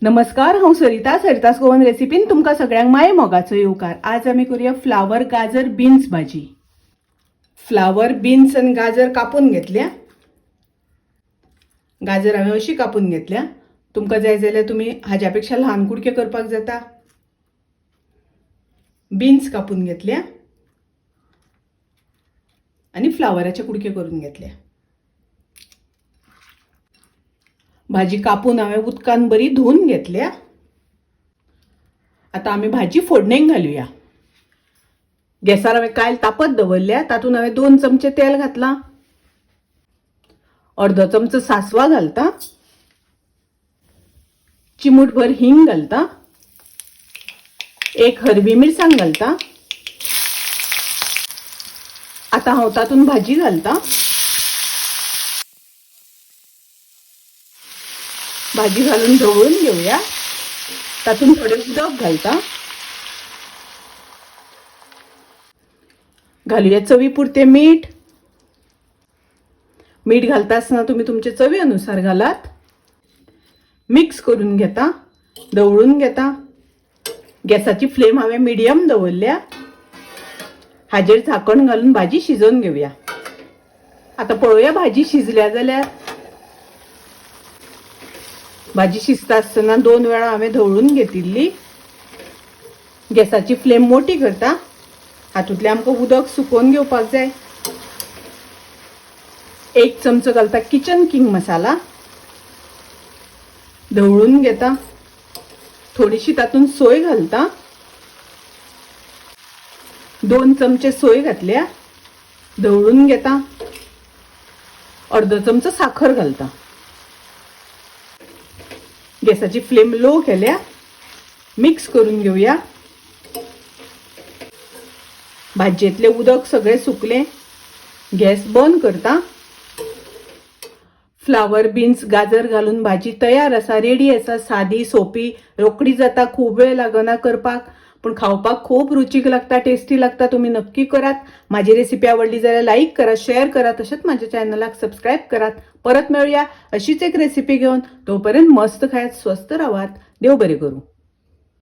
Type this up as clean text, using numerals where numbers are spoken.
नमस्कार, हांव सरितास गोवन रेसिपीन तुमकां सगळ्यांक माये मोगाचो येवकार। आज आमी करूया फ्लावर गाजर बीन्स भाजी। फ्लावर बीन्स आणि गाजर कापून घेतल्या। गाजर हांवें अशी कापून घेतल्या। तुमकां जाय जाल्यार तुम्ही हाज्या पेक्षा ल्हान कुडके करपाक जाता। बीन्स कापून घेतल्या आणि फ्लावराचे कुडके करून घेतल्या। भाजी कापून हांवें उदकान बरी धुवून घेतल्या। आता आमी भाजी फोडणेक घालूया। गॅसार हांवें कायल तापत दवरल्या। तातूंत हांवें 2 चमचे तेल घातला। अर्धो चमचो सासवा घालता। चिमूटभर हिंग घालता। एक हरवी मिरसांग घालता। आता हांव तातूंत भाजी घालता। भाजी घालून ढवळून घेऊया। तातूंत थोडे उदक घालता। घालूया चवी पुरते मीठ। मीठ घालता आसतना तुम्ही तुमचे चवी अनुसार घालात। मिक्स करून घेता, ढवळून घेता। गॅसाची फ्लेम हांवें मिडियम दवरल्या। हाजेर झाकण घालून भाजी शिजोवन घेऊया। आता पळोवया भाजी शिजल्या जाल्यार। भाजी शिजता आसतना 2 वेळा हांवें ढवळून घेतिल्ली। गॅसाची फ्लेम मोठी करता। हातूंतले आमकां उदक सुकोवन घेवपाक जाय। 1 चमचो घालता किचन किंग मसाला। ढवळून घेता। थोडीशी तातूंत सोय घालता। 2 चमचे सोय घातल्या। ढवळून घेता। अर्धो चमचो साखर घालता। गॅसाची फ्लेम लो केल्या। मिक्स करून घेऊया। भाजयेतले उदक सगळे सुकले। गॅस बंद करता। फ्लावर बीन्स गाजर घालून भाजी तयार आसा, रेडी आसा। सादी सोपी, रोकडी जाता, खूप वेळ लागना करपाक, पण खावपाक खूप रुचीक लागता, टेस्टी लागता। तुम्ही नक्की करात। माझी रेसिपी आवडली जाल्यार लाईक करा, शेअर करा, तसेच माझ्या चॅनलला सबस्क्राईब करात। परत मिळूया अशीच एक रेसिपी घेऊन। तोपर्यंत मस्त खायत, स्वस्त राहात। देव बरे करू।